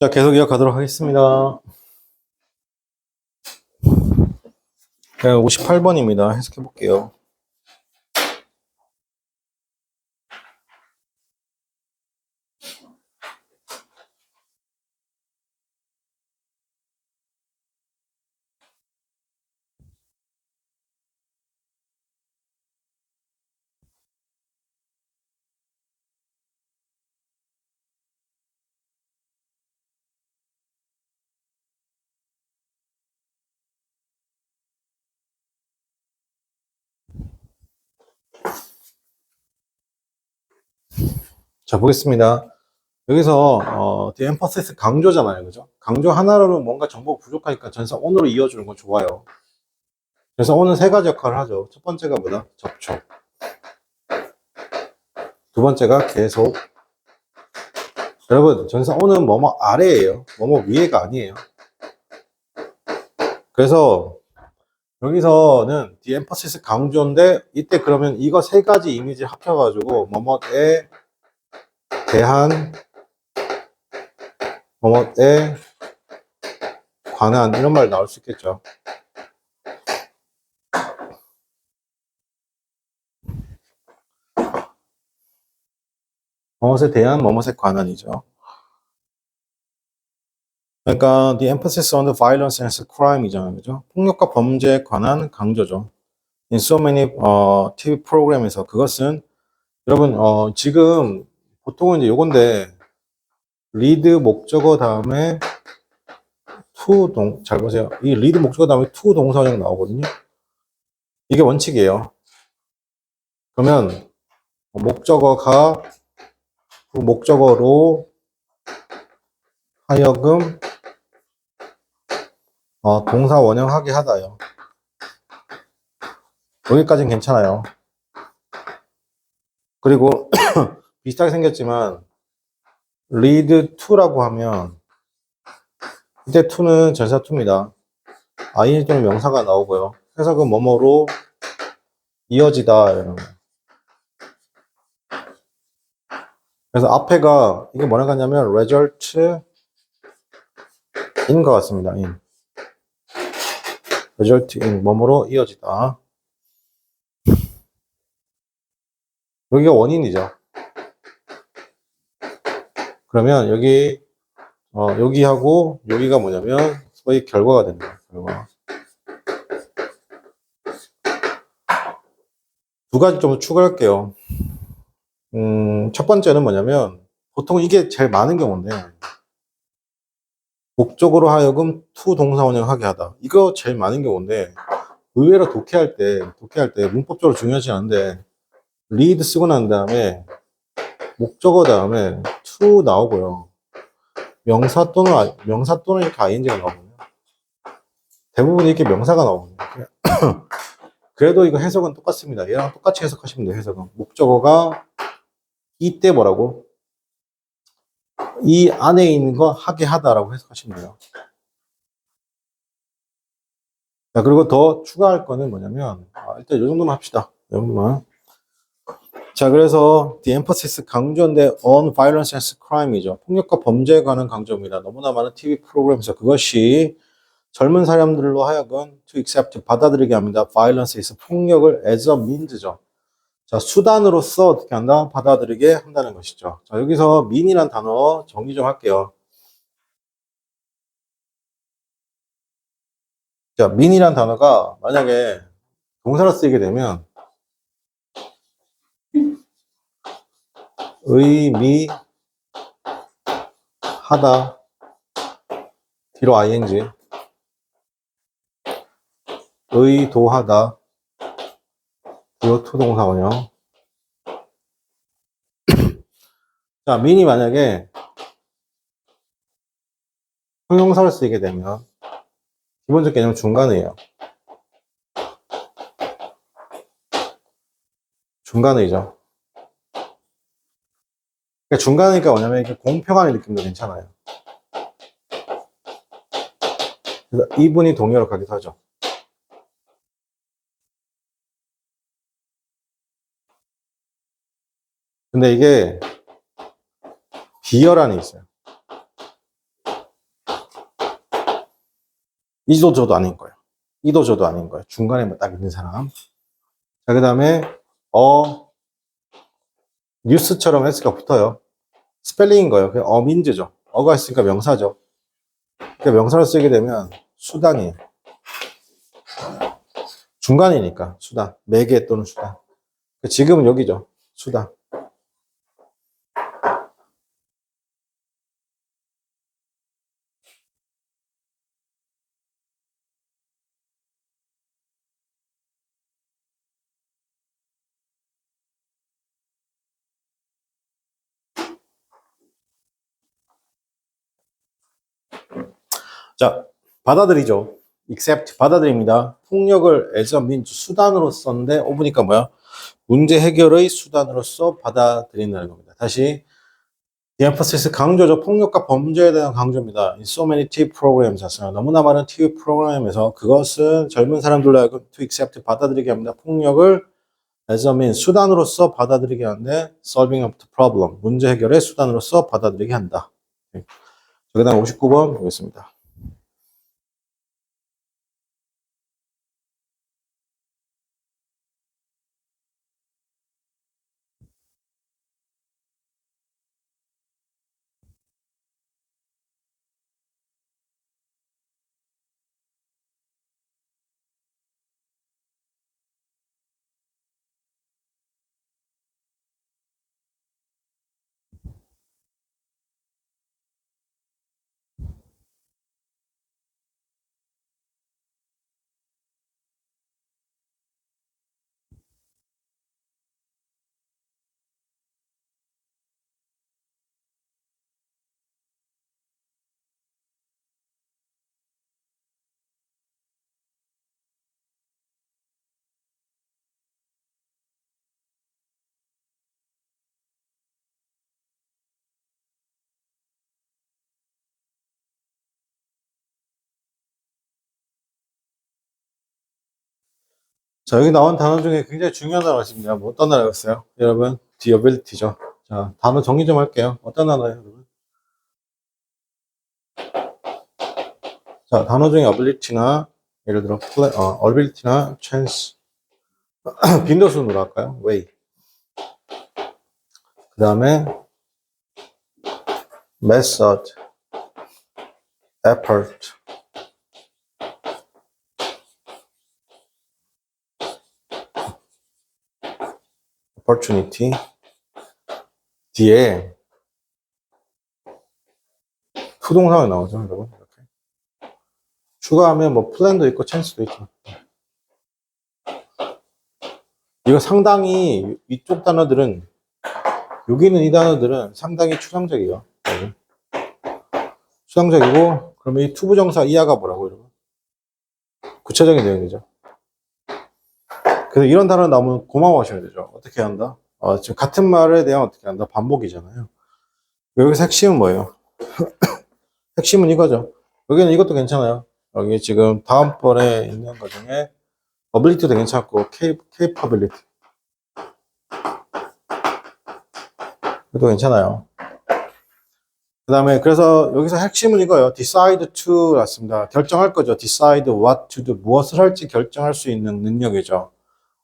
자, 계속 이어가도록 하겠습니다. 58번입니다. 해석해 볼게요. 자, 보겠습니다. 여기서 the emphasis 강조잖아요. 그죠? 강조 하나로는 뭔가 정보가 부족하니까 전사 on으로 이어주는 건 좋아요. 그래서 on은 세 가지 역할을 하죠. 첫 번째가 뭐다? 접촉. 두 번째가 계속. 여러분, 전사 on은 뭐뭐 아래예요. 뭐뭐 위에가 아니에요. 그래서 여기서는 the emphasis 강조인데 이때 그러면 이거 세 가지 이미지 합쳐가지고 뭐뭐에 대한, 뭐뭐에 관한 이런 말 나올 수 있겠죠. 뭐뭐에 대한, 뭐뭐에 관한이죠. 그러니까 the emphasis on the violence and crime이잖아요, 그죠? 폭력과 범죄에 관한 강조죠. In so many TV 프로그램에서 그것은 여러분 지금 보통은 이제 요건데 리드 목적어 다음에 to 잘 보세요. 이 리드 목적어 다음에 to 동사형 나오거든요. 이게 원칙이에요. 그러면 목적어가 그 목적어로 하여금 동사 원형하게 하다요. 여기까지는 괜찮아요. 그리고 비슷하게 생겼지만 lead to라고 하면 이때 to는 전사 to입니다. ing 또는 명사가 나오고요. 해석은 뭐뭐로 이어지다 이런 거. 그래서 앞에가 이게 뭐라고 하냐면 result in 것 같습니다. in. result in 뭐뭐로 이어지다. 여기가 원인이죠. 그러면 여기하고 여기가 뭐냐면 거의 결과가 됩니다. 결과. 두 가지 좀 추가할게요. 첫 번째는 뭐냐면 보통 이게 제일 많은 경우인데 목적으로 하여금 to 동사 원형하게 하다. 이거 제일 많은 경우인데 의외로 독해할 때 문법적으로 중요하지 않은데 lead 쓰고 난 다음에 목적어 다음에 to 나오고요. 명사 또는 이렇게 ing가 나오거든요. 대부분 이렇게 명사가 나오거든요. 그래도 이거 해석은 똑같습니다. 얘랑 똑같이 해석하시면 돼요. 해석은 목적어가 이때 뭐라고? 이 안에 있는 거 하게 하다라고 해석하시면 돼요. 자, 그리고 더 추가할 거는 뭐냐면, 일단 이 정도만 합시다. 이 정도만. 자, 그래서 the emphasis 강조인데 on violence and crime이죠. 폭력과 범죄에 관한 강조입니다. 너무나 많은 TV 프로그램에서 그것이 젊은 사람들로 하여금 to accept 받아들이게 합니다. violence is 폭력을 as a means죠. 자, 수단으로서 어떻게 한다? 받아들이게 한다는 것이죠. 자, 여기서 mean이란 단어 정리 좀 할게요. 자, mean이란 단어가 만약에 동사로 쓰이게 되면 의미하다 뒤로 ing 의도하다 뒤로 투동사 원형. 자, mean이 만약에 형용사를 쓰이게 되면 기본적 개념 중간의예요. 중간의죠. 그러니까 중간이니까 뭐냐면 이렇게 공평한 느낌도 괜찮아요. 그래서 이분이 동의어로 가기도 하죠. 근데 이게 비열한이 있어요. 이도 저도 아닌 거예요. 이도 저도 아닌 거예요. 중간에 뭐 딱 있는 사람. 자, 그 다음에 뉴스처럼 S가 붙어요. 스펠링인 거예요. 그냥 어민즈죠. 어가 있으니까 명사죠. 그러니까 명사를 쓰게 되면 수단이에요. 중간이니까 수단. 매개 또는 수단. 지금은 여기죠. 수단. 자, 받아들이죠. accept, 받아들입니다. 폭력을 as a means, 수단으로 썼는데, 보니까 뭐야? 문제 해결의 수단으로서 받아들인다는 겁니다. 다시, the emphasis 강조죠. 폭력과 범죄에 대한 강조입니다. In so many TV programs, 너무나 많은 TV 프로그램에서 그것은 젊은 사람들로 하여금 to accept, 받아들이게 합니다. 폭력을 as a means, 수단으로서 받아들이게 하는데, solving of the problem, 문제 해결의 수단으로서 받아들이게 한다. 그 다음 59번 보겠습니다. 자, 여기 나온 단어 중에 굉장히 중요한 단어가 있습니다. 뭐 어떤 단어였어요? 여러분, the ability죠. 자, 단어 정리 좀 할게요. 어떤 단어예요, 여러분? 자, 단어 중에 ability나, 예를 들어, ability나 chance, 빈도순으로 할까요? way. 그 다음에 method, effort, opportunity. 뒤에 투동사가 나오죠, 여러분. 이렇게. 추가하면 뭐 plan도 있고 chance도 있죠. 이거 상당히 이쪽 단어들은 여기 있는 이 단어들은 상당히 추상적이에요. 추상적이고 그러면 이 투부정사 이하가 뭐라고 여러분? 구체적인 내용이죠. 그래서 이런 단어 나오면 고마워하셔야 되죠. 어떻게 한다? 지금 같은 말에 대한 어떻게 한다? 반복이잖아요. 여기서 핵심은 뭐예요? 핵심은 이거죠. 여기는 이것도 괜찮아요. 여기 지금 다음번에 있는 것 중에 ability도 괜찮고 capability 그것도 괜찮아요. 그 다음에 그래서 여기서 핵심은 이거예요. decide to 였습니다. 결정할 거죠. decide what to do. 무엇을 할지 결정할 수 있는 능력이죠.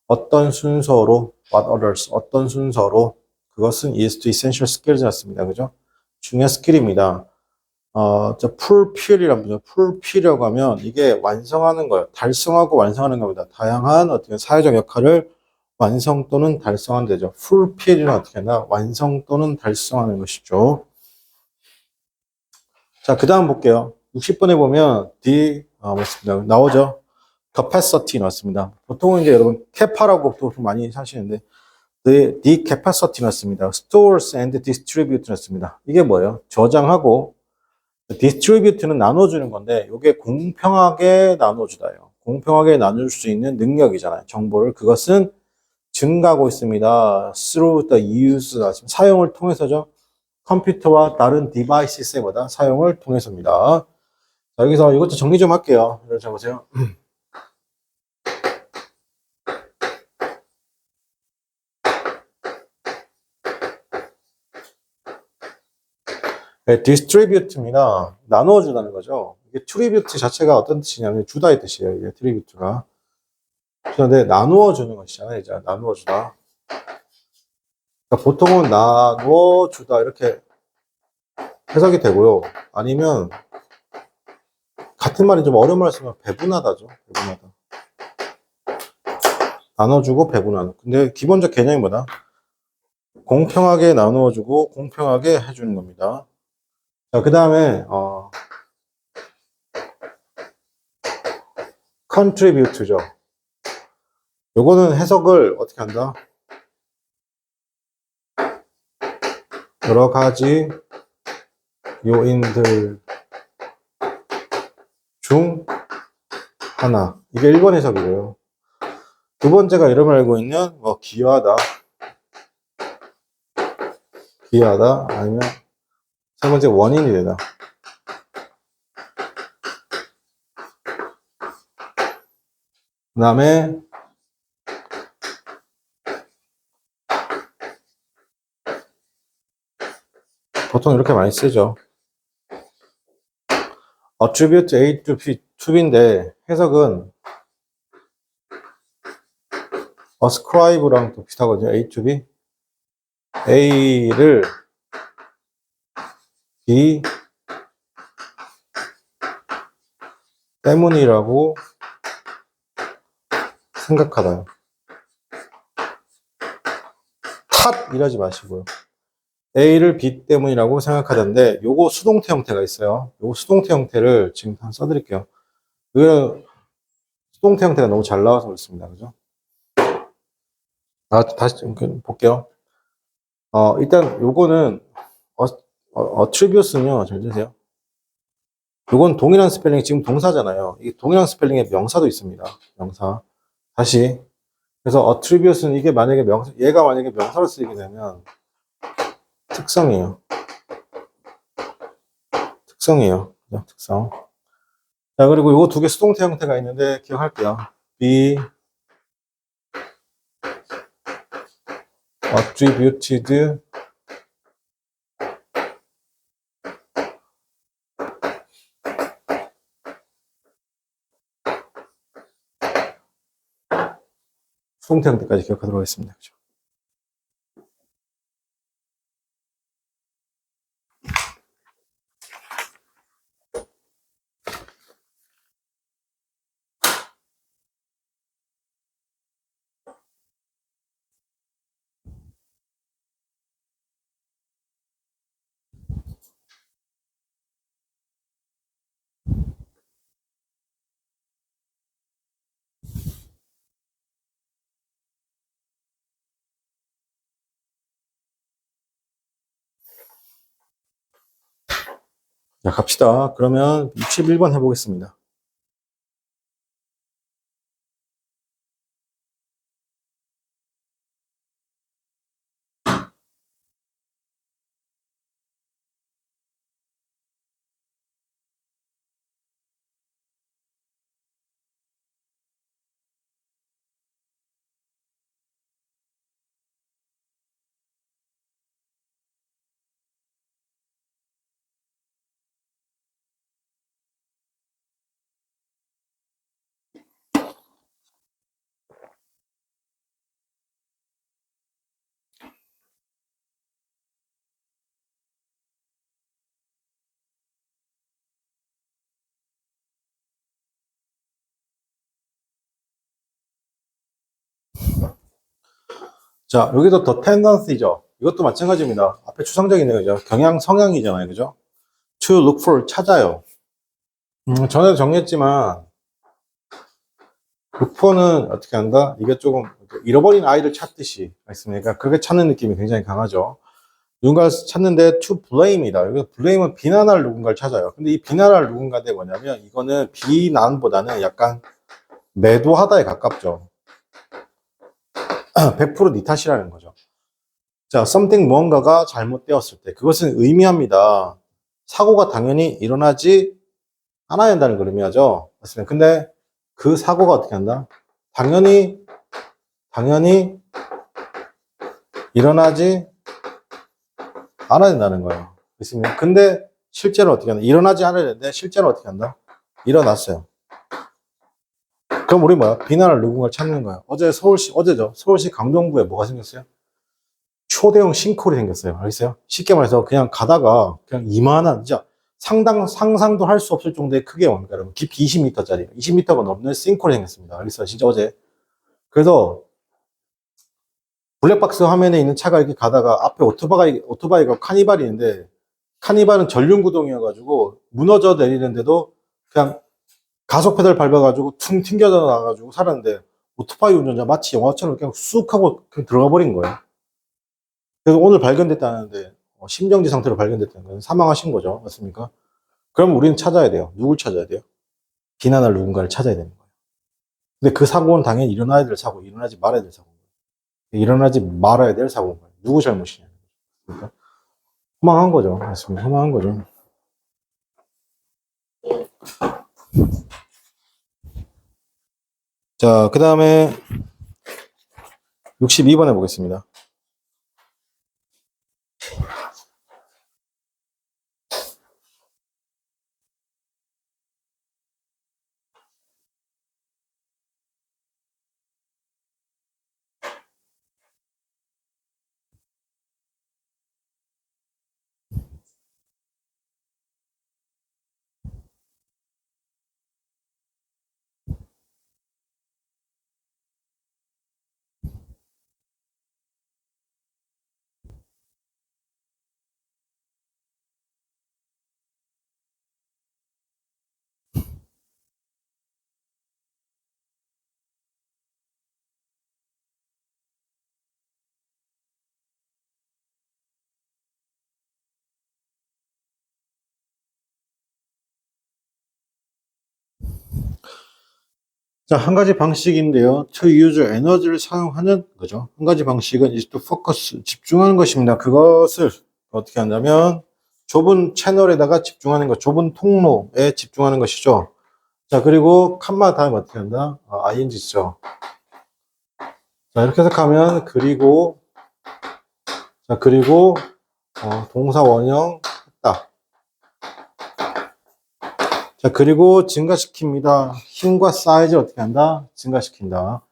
어떤 순서로 what orders 어떤 순서로 그것은 is to essential skills였습니다. 그죠? 중요한 스킬입니다. fulfill이란 거죠. fulfill이라고 하면 이게 완성하는 거예요. 달성하고 완성하는 겁니다. 다양한 어떤 사회적 역할을 완성 또는 달성하는 데죠. fulfill이란 어떻게 하나 완성 또는 달성하는 것이죠. 자, 그 다음 볼게요. 60번에 보면 맞습니다. 나오죠. capacity 나왔습니다. 보통은 이제 여러분 캐파라고 보통 많이 하시는데 the capacity 나왔습니다. stores and distribute 나왔습니다. 이게 뭐예요? 저장하고 distribute는 나눠주는 건데 이게 공평하게 나눠주다요. 공평하게 나눌 수 있는 능력이잖아요. 정보를 그것은 증가하고 있습니다. through the use 나왔습니다. 사용을 통해서죠. 컴퓨터와 다른 디바이스보다 사용을 통해서입니다. 자, 여기서 이것도 정리 좀 할게요. 자, 보세요. 네, distribute입니다. 나누어준다는 거죠. 이게 트리뷰트 자체가 어떤 뜻이냐면 주다의 뜻이에요. 이게 트리뷰트가. 그런데 나누어 주는 것이잖아요. 이제 나누어 주다. 그러니까 보통은 나누어 주다 이렇게 해석이 되고요. 아니면 같은 말이 좀 어려운 말 쓰면 배분하다죠. 배분하다. 나눠주고 배분하는. 근데 기본적 개념이 뭐다? 공평하게 나누어주고 공평하게 해주는 겁니다. 자, 그 다음에 contribute죠. 요거는 해석을 어떻게 한다? 여러 가지 요인들 중 하나. 이게 1번 해석이고요. 두 번째가 이름을 알고 있는 기여하다. 기여하다. 아니면 세 번째 원인이 되다. 그 다음에 보통 이렇게 많이 쓰죠. attribute A to B, to B인데 해석은 ascribe랑 또 비슷하거든요. A to B. A를 B 때문이라고 생각하다. 탓 이러지 마시고요. A를 B 때문이라고 생각하던데 요거 수동태 형태가 있어요. 요거 수동태 형태를 지금 한번 써드릴게요. 그 수동태 형태가 너무 잘 나와서 그렇습니다. 그죠? 다시 좀 볼게요. 일단 요거는 attribute는요. 잘 드세요. 요건 동일한 스펠링이 지금 동사잖아요. 이 동일한 스펠링에 명사도 있습니다. 명사. 다시. 그래서 attribute는 이게 만약에 얘가 만약에 명사로 쓰이게 되면 특성이에요. 특성이에요. 특성. 자, 그리고 요거 두 개 수동태 형태가 있는데 기억할게요. be attributed 수동태 형태까지 기억하도록 하겠습니다. 그죠? 자, 갑시다. 그러면 61번 해보겠습니다. 자, 여기도 더 tendency죠. 이것도 마찬가지입니다. 앞에 추상적이네요. 그죠? 경향, 성향이잖아요. 그죠? to look for, 찾아요. 전에도 정리했지만, look for는 어떻게 한다? 이게 조금 잃어버린 아이를 찾듯이 있습니까? 그렇게 찾는 느낌이 굉장히 강하죠. 누군가를 찾는데 to blame이다. 여기서 blame은 비난할 누군가를 찾아요. 근데 이 비난할 누군가인데 뭐냐면, 이거는 비난보다는 약간 매도하다에 가깝죠. 100% 네 탓이라는 거죠. 자, something 무언가가 잘못되었을 때 그것은 의미합니다. 사고가 당연히 일어나지 않아야 한다는 걸 의미하죠. 맞습니다. 근데 그 사고가 어떻게 한다? 당연히 일어나지 않아야 된다는 거예요. 맞습니다. 근데 실제로 어떻게 한다? 일어나지 않아야 되는데 실제로 어떻게 한다? 일어났어요. 그럼 우리 뭐야? 비난할 누군가를 찾는 거야. 어제죠. 서울시 강동구에 뭐가 생겼어요? 초대형 싱크홀이 생겼어요. 알겠어요? 쉽게 말해서 그냥 가다가 그냥 이만한, 진짜 상상도 할 수 없을 정도의 크기의 뭡니까, 여러분? 깊이 20m짜리, 20m가 넘는 싱크홀이 생겼습니다. 알겠어요? 진짜 어제. 그래서 블랙박스 화면에 있는 차가 이렇게 가다가 앞에 오토바이가 카니발이 있는데, 카니발은 전륜구동이어가지고 무너져 내리는데도 그냥 가속 페달 밟아가지고 퉁 튕겨져 나가지고 살았는데, 오토바이 운전자 마치 영화처럼 그냥 쑥 하고 그냥 들어가 버린 거예요. 그래서 오늘 발견됐다는데, 심정지 상태로 발견됐다는 건 사망하신 거죠. 맞습니까? 그럼 우리는 찾아야 돼요. 누굴 찾아야 돼요? 비난할 누군가를 찾아야 되는 거예요. 근데 그 사고는 당연히 일어나야 될 사고, 일어나지 말아야 될 사고인 거예요. 일어나지 말아야 될 사고인 거예요. 누구 잘못이냐. 그러니까 허망한 거죠. 맞습니다. 허망한 거죠. 자, 그 다음에 62번 해보겠습니다. 자, 한 가지 방식인데요. To use 에너지를 사용하는 거죠. 한 가지 방식은 is to focus, 집중하는 것입니다. 그것을 어떻게 한다면 좁은 채널에다가 집중하는 것, 좁은 통로에 집중하는 것이죠. 자, 그리고 칸마 다음에 어떻게 한다? ing 죠. 자, 이렇게 해석하면 그리고 동사 원형 했다. 자, 그리고 증가시킵니다. 힘과 사이즈를 어떻게 한다? 증가시킨다.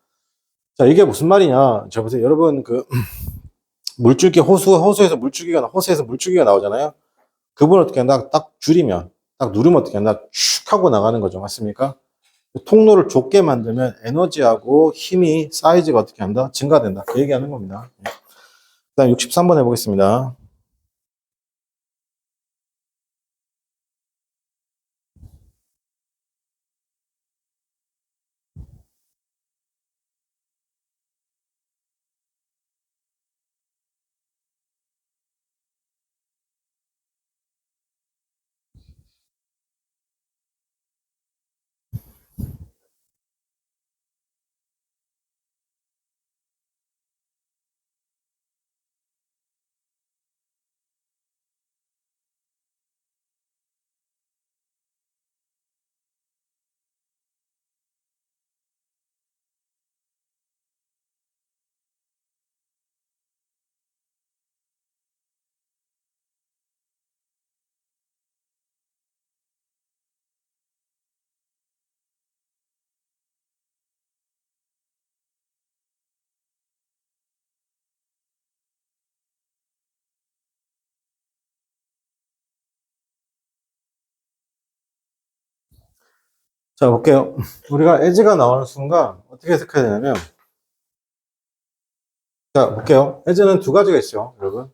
자, 이게 무슨 말이냐? 자, 보세요. 여러분, 물줄기, 호수에서 물줄기가 나오잖아요. 그분을 어떻게 한다? 딱 줄이면, 딱 누르면 어떻게 한다? 슉 하고 나가는 거죠. 맞습니까? 통로를 좁게 만들면 에너지하고 힘이, 사이즈가 어떻게 한다? 증가된다. 그 얘기하는 겁니다. 그 다음 63번 해보겠습니다. 자, 볼게요. 우리가 as가 나오는 순간 어떻게 해석해야 되냐면, 자, 볼게요. as는 두 가지가 있어요, 여러분.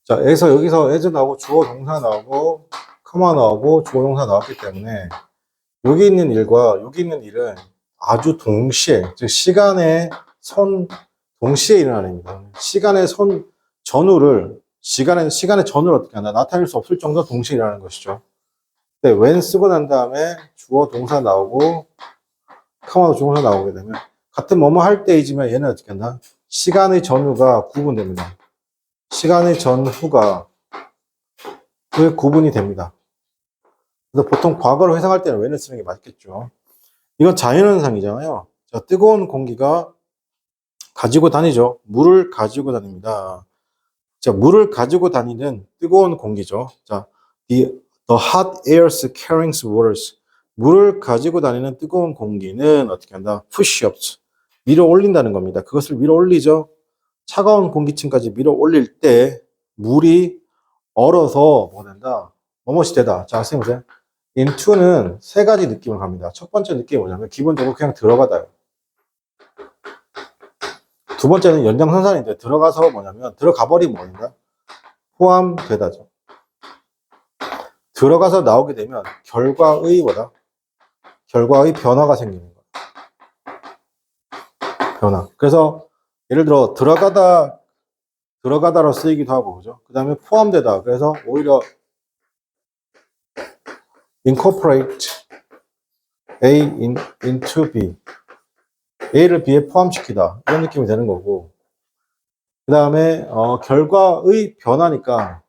자, 여기서 as 나오고 주어 동사 나오고 커마 나오고 주어 동사 나왔기 때문에 여기 있는 일과 여기 있는 일은 아주 동시에, 즉 동시에 일어나는 일입니다. 시간의 전후를 어떻게 하나 나타낼 수 없을 정도로 동시에 일어나는 것이죠. 네, when 쓰고 난 다음에 주어 동사 나오고 커마도 동사 나오게 되면 같은 뭐뭐 할 때이지만 얘는 어떻게 한다? 시간의 전후가 구분됩니다. 시간의 전후가 그 구분이 됩니다. 그래서 보통 과거를 회상할 때는 when을 쓰는 게 맞겠죠. 이건 자연현상이잖아요. 자, 뜨거운 공기가 가지고 다니죠. 물을 가지고 다닙니다. 자, 물을 가지고 다니는 뜨거운 공기죠. 자, The hot airs carrying waters. 물을 가지고 다니는 뜨거운 공기는 어떻게 한다? push up. 밀어 올린다는 겁니다. 그것을 밀어 올리죠. 차가운 공기층까지 밀어 올릴 때 물이 얼어서 뭐가 된다? 뭐뭇이 되다. 자, 선생님 보세요. into는 세 가지 느낌을 갑니다. 첫 번째 느낌이 뭐냐면 기본적으로 그냥 들어가다요. 두 번째는 연장선상인데 들어가서 뭐냐면 들어가 버리면 뭐냐? 포함되다죠. 들어가서 나오게 되면 결과의 뭐다? 결과의 변화가 생기는 거예요. 변화. 그래서 예를 들어 들어가다로 쓰이기도 하고 그죠? 그 다음에 포함되다. 그래서 오히려 incorporate A into B. A를 B에 포함시키다. 이런 느낌이 되는 거고. 그 다음에 결과의 변화니까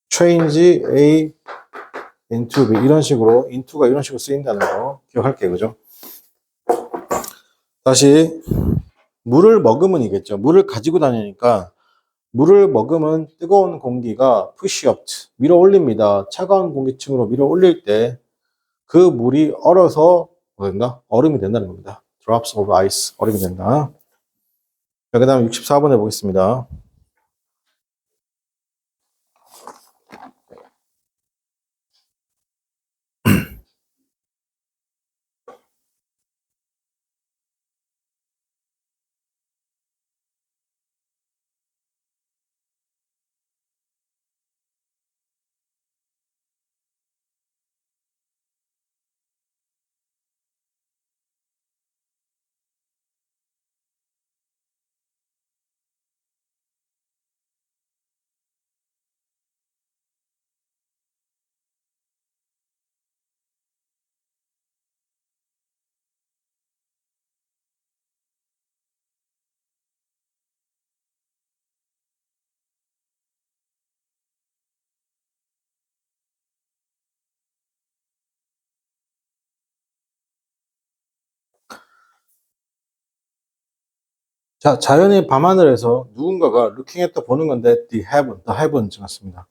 change A into B. 이런 식으로 into가 이런 식으로 쓰인다는 거 기억할게요. 그죠? 다시 물을 머금은 이겠죠. 물을 가지고 다니니까 물을 머금은 뜨거운 공기가 push up, 밀어 올립니다. 차가운 공기층으로 밀어 올릴 때 그 물이 얼어서 뭐된다? 얼음이 된다는 겁니다. drops of ice, 얼음이 된다. 자, 그 다음에 64번 해보겠습니다. 자, 자연의 밤하늘에서 누군가가 looking at 보는 건데 the heavens 맞습니다.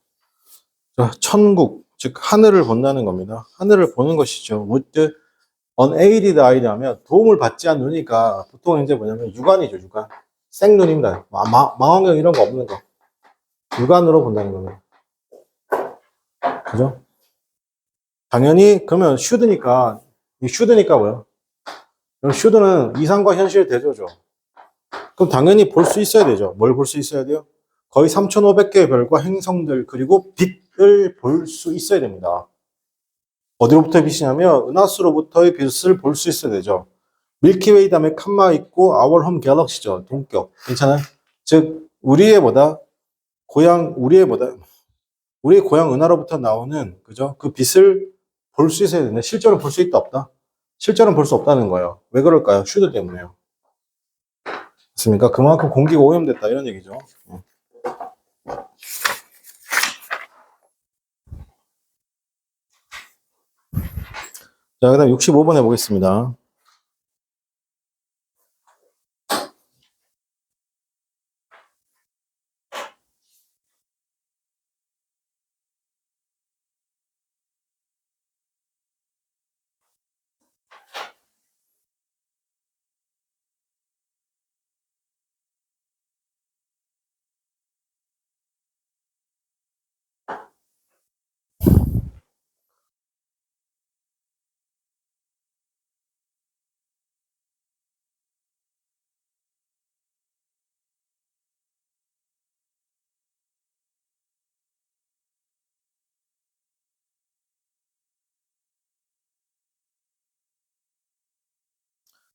자, 천국, 즉 하늘을 본다는 겁니다. 하늘을 보는 것이죠. with unaided eye 하면 도움을 받지 않는 눈이니까 보통 이제 뭐냐면 육안이죠, 육안. 생눈입니다. 망원경 이런 거 없는 거. 육안으로 본다는 겁니다. 그죠? 당연히 그러면 should니까 이 should니까 뭐요? 그럼 should는 이상과 현실 대조죠. 그럼 당연히 볼 수 있어야 되죠. 뭘 볼 수 있어야 돼요? 거의 3,500개의 별과 행성들 그리고 빛을 볼 수 있어야 됩니다. 어디로부터의 빛이냐면 은하수로부터의 빛을 볼 수 있어야 되죠. 밀키웨이 다음에 칸마 있고 our home galaxy죠. 동격. 괜찮아요? 즉 우리의 고향 은하로부터 나오는 그죠? 그 빛을 볼 수 있어야 되는데 실제로 볼 수 있다 없다? 실제로는 볼 수 없다는 거예요. 왜 그럴까요? 슈드 때문에요. 맞습니까? 그만큼 공기가 오염됐다 이런 얘기죠. 자, 그 다음 65번 해보겠습니다.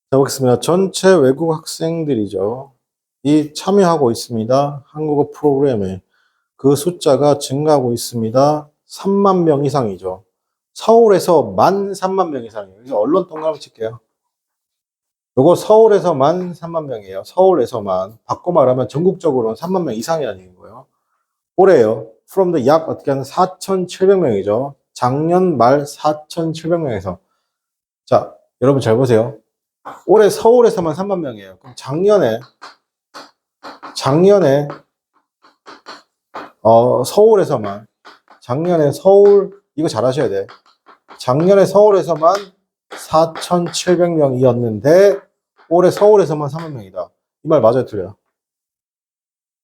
자, 보겠습니다. 전체 외국 학생들이죠. 이 참여하고 있습니다. 한국어 프로그램에. 그 숫자가 증가하고 있습니다. 3만 명 이상이죠. 서울에서 13,000명 이상이에요. 그래서 언론 동그라미 칠게요. 요거 서울에서 13,000명이에요. 서울에서만. 바꿔 말하면 전국적으로는 3만 명 이상이라는 얘기인 거예요. 올해요. from the 약 어떻게 하면 4,700명이죠. 작년 말 4,700명에서. 자, 여러분 잘 보세요. 올해 서울에서만 3만 명이에요. 그럼 작년에 서울에서만 작년에 서울, 이거 잘 하셔야 돼. 작년에 서울에서만 4,700명이었는데 올해 서울에서만 3만 명이다. 이 말 맞아요, 틀려요?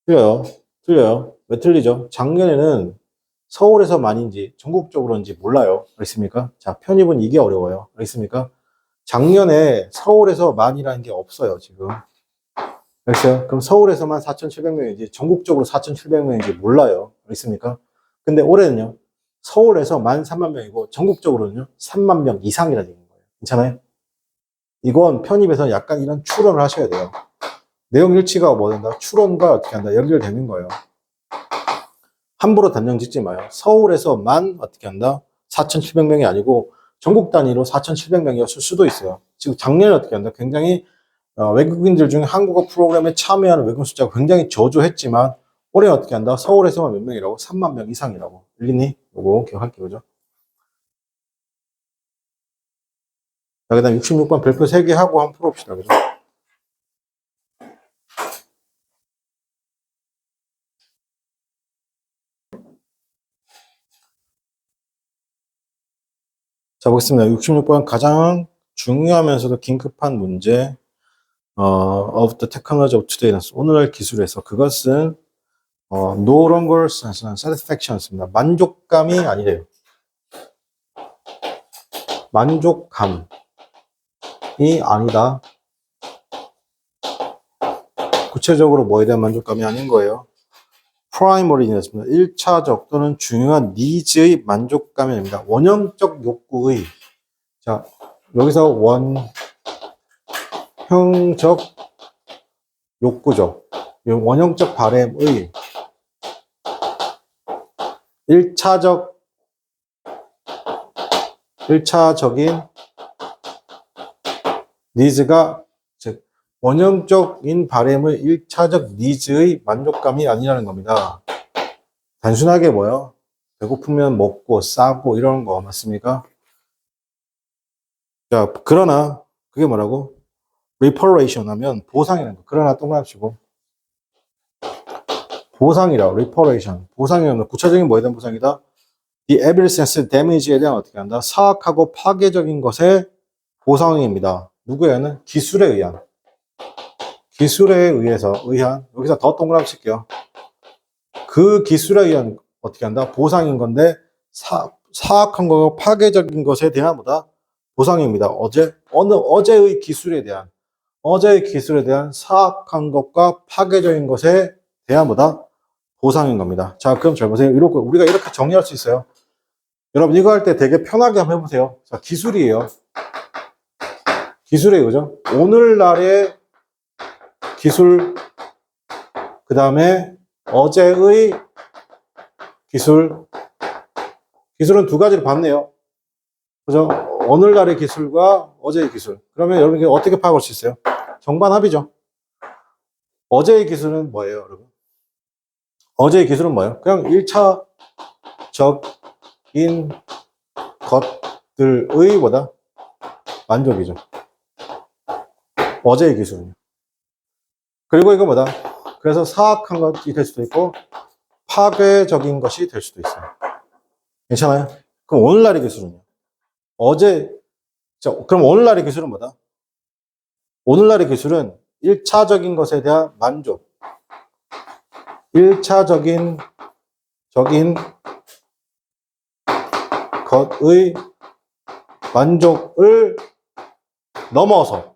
틀려요. 틀려요. 왜 틀리죠? 작년에는 서울에서만인지 전국적으로인지 몰라요. 알겠습니까? 자, 편입은 이게 어려워요. 알겠습니까? 작년에 서울에서만이라는 게 없어요, 지금. 알겠어요? 그럼 서울에서만 4,700명인지 전국적으로 4,700명인지 몰라요. 알겠습니까? 근데 올해는요. 서울에서 13,000명이고 전국적으로는요. 3만 명 이상이라는 얘기인 거예요. 괜찮아요? 이건 편입에서 약간 이런 추론을 하셔야 돼요. 내용 일치가 뭐 된다? 추론과 어떻게 한다? 연결되는 거예요. 함부로 단정 짓지 마요. 서울에서만 어떻게 한다? 4,700명이 아니고 전국 단위로 4,700명이었을 수도 있어요. 지금 작년에 어떻게 한다? 굉장히 외국인들 중에 한국어 프로그램에 참여하는 외국인 숫자가 굉장히 저조했지만 올해 어떻게 한다? 서울에서만 몇 명이라고? 3만 명 이상이라고. 알겠니? 요거 기억할게요. 그죠? 자, 그 다음 66번 별표 3개 하고 한번 풀어봅시다. 그죠? 자, 보겠습니다. 66번 가장 중요하면서도 긴급한 문제. of the technology of today. 오늘날 기술에서 그것은 no longer satisfaction였습니다. 만족감이 아니래요. 만족감이 아니다. 구체적으로 뭐에 대한 만족감이 아닌 거예요. primary였습니다. 1차적 또는 중요한 니즈의 만족감이 아닙니다. 원형적 욕구의, 자, 여기서 원형적 욕구죠. 원형적 바램의 1차적인 니즈가, 즉, 원형적인 바램의 1차적 니즈의 만족감이 아니라는 겁니다. 단순하게 뭐요? 배고프면 먹고 싸고 이런 거 맞습니까? 자, 그러나 그게 뭐라고? reparation 하면 보상이라는 거. 그러나 동그라미 치고 보상이라 reparation. 보상이라는 구체적인 뭐에 대한 보상이다? The evidence damage에 대한 어떻게 한다? 사악하고 파괴적인 것의 보상입니다. 누구에는? 기술에 의한. 기술에 의한, 여기서 더 동그라미 칠게요. 그 기술에 의한 어떻게 한다? 보상인 건데, 사악한 거고 파괴적인 것에 대한 뭐다? 보상입니다. 어제의 기술에 대한 사악한 것과 파괴적인 것에 대한 뭐다? 보상인 겁니다. 자, 그럼 잘 보세요. 우리가 이렇게 정리할 수 있어요. 여러분, 이거 할 때 되게 편하게 한번 해보세요. 자, 기술이에요. 기술이에요. 그죠? 오늘날의 기술, 그 다음에 어제의 기술은 두 가지로 봤네요. 그죠? 오늘날의 기술과 어제의 기술. 그러면 여러분 이게 어떻게 파악할 수 있어요? 정반합이죠. 어제의 기술은 뭐예요, 여러분? 어제의 기술은 뭐예요? 그냥 1차적인 것들의 뭐다? 만족이죠. 어제의 기술은요. 그리고 이거 뭐다? 그래서 사악한 것이 될 수도 있고 파괴적인 것이 될 수도 있어요. 괜찮아요? 그럼 오늘날의 기술은요? 그럼 오늘날의 기술은 뭐다? 오늘날의 기술은 1차적인 것에 대한 만족. 1차적인 것의 만족을 넘어서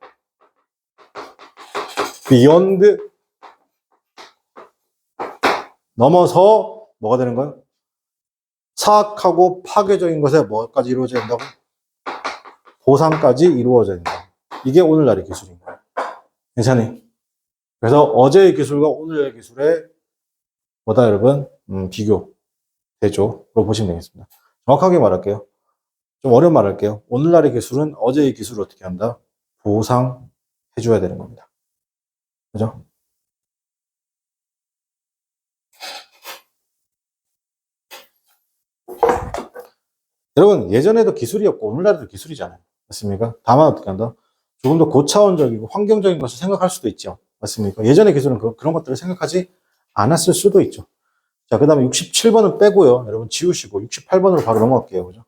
beyond 넘어서 뭐가 되는 거예요? 사악하고 파괴적인 것에 뭐까지 이루어져야 된다고? 보상까지 이루어져야 된다. 이게 오늘날의 기술인 거예요. 괜찮니? 그래서 어제의 기술과 오늘의 기술의 뭐다 여러분? 비교, 대조로 보시면 되겠습니다. 정확하게 말할게요. 좀 어려운 말 할게요. 오늘날의 기술은 어제의 기술을 어떻게 한다? 보상해줘야 되는 겁니다. 그죠? 여러분, 예전에도 기술이었고, 오늘날에도 기술이잖아요. 맞습니까? 다만 어떻게 한다? 조금 더 고차원적이고 환경적인 것을 생각할 수도 있죠. 맞습니까? 예전의 기술은 그런 것들을 생각하지 않았을 수도 있죠. 자, 그 다음에 67번은 빼고요. 여러분 지우시고 68번으로 바로 넘어갈게요. 그죠?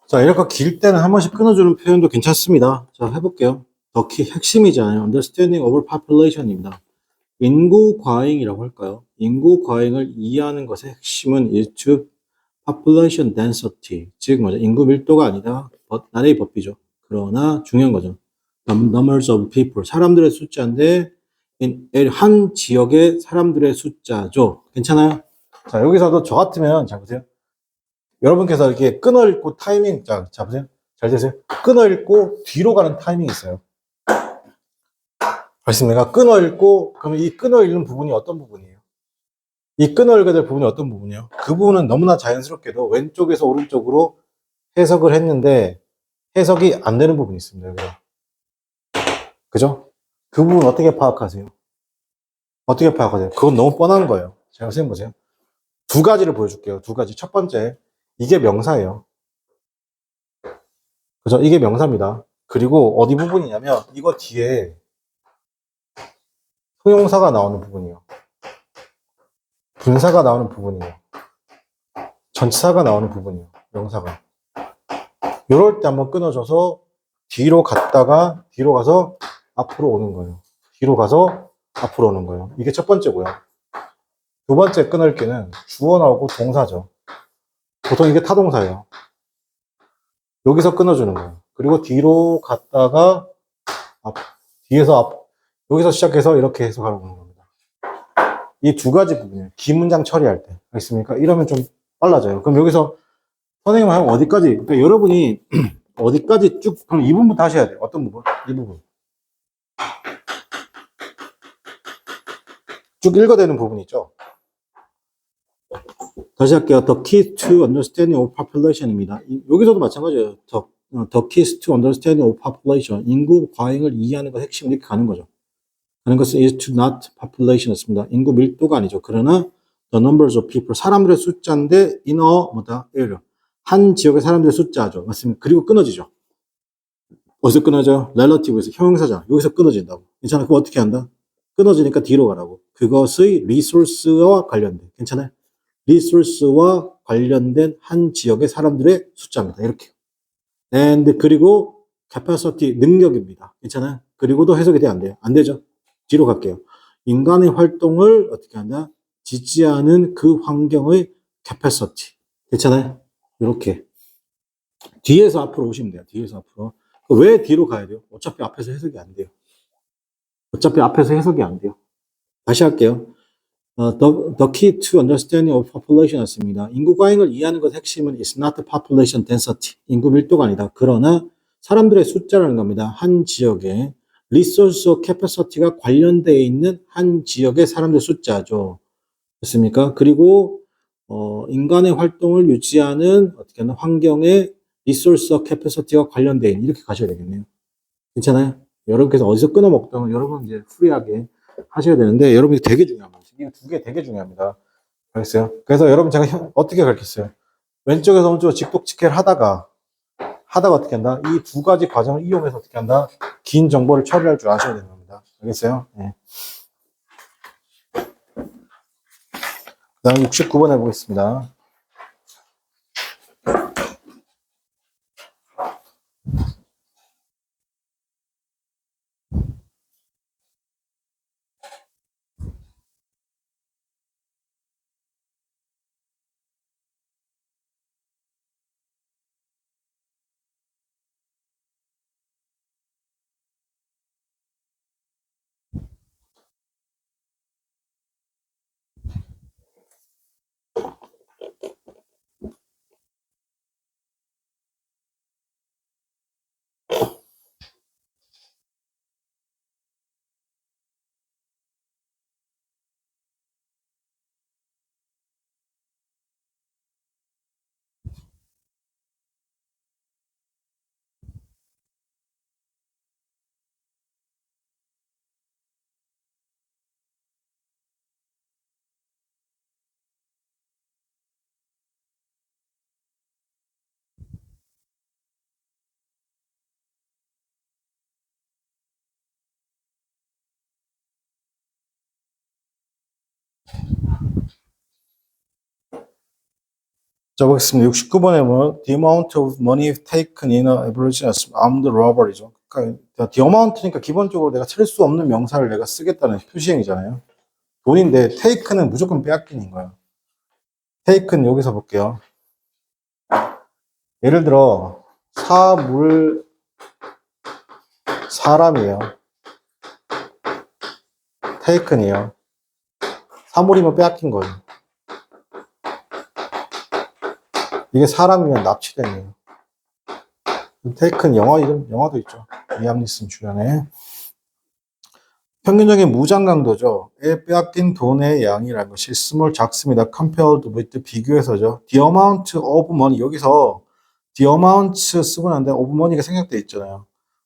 자, 이렇게 길 때는 한 번씩 끊어주는 표현도 괜찮습니다. 자, 해볼게요. 더 키 핵심이잖아요. Understanding overpopulation입니다. 인구 과잉이라고 할까요? 인구 과잉을 이해하는 것의 핵심은 is to population density. 즉, 뭐죠? 인구 밀도가 아니다. 나라의 법비죠. 그러나 중요한 거죠. Numbers of people. 사람들의 숫자인데, 한 지역의 사람들의 숫자죠. 괜찮아요? 자, 여기서도 저 같으면, 자, 보세요. 여러분께서 이렇게 끊어 읽고 타이밍, 자, 보세요. 잘 되세요? 끊어 읽고 뒤로 가는 타이밍이 있어요. 알겠습니까? 끊어 읽고, 그러면 이 끊어 읽는 부분이 어떤 부분이에요? 이 끊어 읽어야 될 부분이 어떤 부분이에요? 그 부분은 너무나 자연스럽게도 왼쪽에서 오른쪽으로 해석을 했는데 해석이 안 되는 부분이 있습니다. 여기서. 그죠? 그 부분 어떻게 파악하세요? 어떻게 파악하세요? 그건 너무 뻔한 거예요. 자, 선생님 보세요. 두 가지를 보여줄게요. 두 가지. 첫 번째, 이게 명사예요. 그죠? 이게 명사입니다. 그리고 어디 부분이냐면 이거 뒤에 형용사가 나오는 부분이에요. 분사가 나오는 부분이에요. 전치사가 나오는 부분이에요. 명사가. 요럴 때 한번 끊어줘서 뒤로 가서 앞으로 오는 거예요. 뒤로 가서 앞으로 오는 거예요. 이게 첫 번째고요. 두 번째 끊을게는 주어 나오고 동사죠. 보통 이게 타동사예요. 여기서 끊어주는 거예요. 그리고 뒤로 갔다가 여기서 시작해서 이렇게 해석하는 겁니다. 이 두 가지 부분이에요. 기문장 처리할 때. 알겠습니까? 이러면 좀 빨라져요. 그럼 여기서 선생님 하면 어디까지, 그러니까 여러분이 어디까지 쭉, 그럼 이 부분부터 하셔야 돼요. 어떤 부분? 이 부분. 쭉 읽어대는 부분 있죠? 다시 할게요. The key to understanding of population입니다. 여기서도 마찬가지예요. The keys to understanding of population. 인구 과잉을 이해하는 것 핵심 이렇게 가는 거죠. 하는 것은 is to not population이었습니다. 인구 밀도가 아니죠. 그러나 the numbers of people. 사람들의 숫자인데 in a area. 한 지역의 사람들의 숫자죠. 맞습니까? 그리고 끊어지죠. 어디서 끊어져요? relative에서 형용사잖아. 여기서 끊어진다고. 괜찮아? 그럼 어떻게 한다? 끊어지니까 뒤로 가라고. 그것의 resource와 관련된. 괜찮아요? 리소스와 관련된 한 지역의 사람들의 숫자입니다. 이렇게. and 그리고 capacity 능력입니다. 괜찮아요? 그리고도 해석이 돼 안 돼요? 안 되죠? 뒤로 갈게요. 인간의 활동을 어떻게 한다? 지지하는 그 환경의 capacity. 괜찮아요? 이렇게. 뒤에서 앞으로 오시면 돼요. 뒤에서 앞으로. 왜 뒤로 가야 돼요? 어차피 앞에서 해석이 안 돼요. 어차피 앞에서 해석이 안 돼요. 다시 할게요. The key to understanding of population 였습니다. 인구 과잉을 이해하는 것 핵심은 is not population density. 인구 밀도가 아니다. 그러나 사람들의 숫자라는 겁니다. 한 지역에 resource capacity가 관련되어 있는 한 지역의 사람들의 숫자죠. 됐습니까? 그리고 인간의 활동을 유지하는 어떻게 하나 환경에 resource capacity가 관련되어 있는 이렇게 가셔야 되겠네요. 괜찮아요? 여러분께서 어디서 끊어먹던 여러분 이제 프리하게 하셔야 되는데 여러분이 되게 중요합니다. 이 두 개 되게 중요합니다. 알겠어요? 그래서 여러분 제가 어떻게 가르쳤어요? 왼쪽에서 오른쪽으로 직독직해를 하다가 어떻게 한다? 이 두 가지 과정을 이용해서 어떻게 한다? 긴 정보를 처리할 줄 아셔야 되는 겁니다. 알겠어요? 네. 그 다음 69번 해보겠습니다. 자, 보겠습니다. 69번에 뭐, the amount of money taken in a average armed robbery죠. 그러니까 the amount니까 기본적으로 내가 찾을 수 없는 명사를 내가 쓰겠다는 표시행위잖아요. 돈인데 take는 무조건 빼앗기는 거예요. take는 여기서 볼게요. 예를 들어 사물 사람이에요. taken이에요. 사물이면 빼앗긴 거예요. 이게 사람이면 납치됨이에요. taken 영어 이름 영화도 있죠. 리암 니슨 주연에. 평균적인 무장 강도죠. 에 빼앗긴 돈의 양이라는 것이 small 작습니다. compared with 비교해서죠. the amount of money 여기서 the amount 쓰고 난데 of money가 생략되어 있잖아요.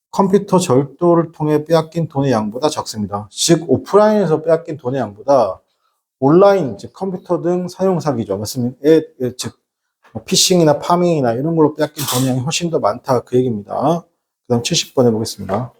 컴퓨터 절도를 통해 빼앗긴 돈의 양보다 적습니다. 즉 오프라인에서 빼앗긴 돈의 양보다 온라인 즉 컴퓨터 등 사용 사기죠. 맞습니까? 즉 피싱이나 파밍이나 이런 걸로 빼앗긴 돈의 양이 훨씬 더 많다 그 얘기입니다. 그 다음 70번 해보겠습니다.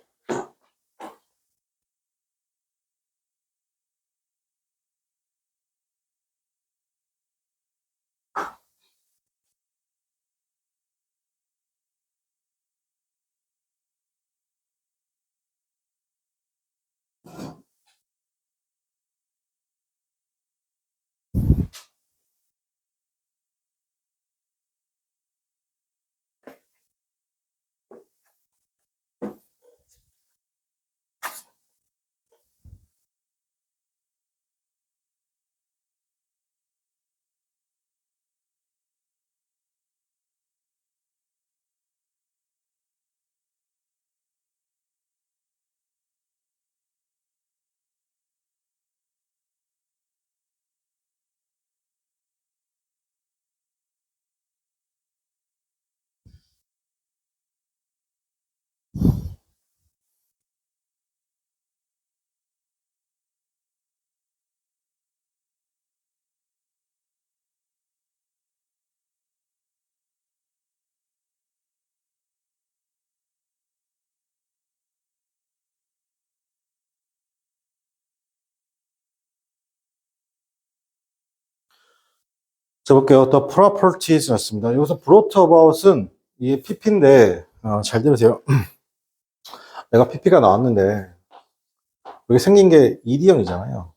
자, 볼게요. The properties였습니다. 여기서 brought about은 이게 PP인데, 잘 들으세요. 내가 PP가 나왔는데, 여기 생긴 게 ED형이잖아요.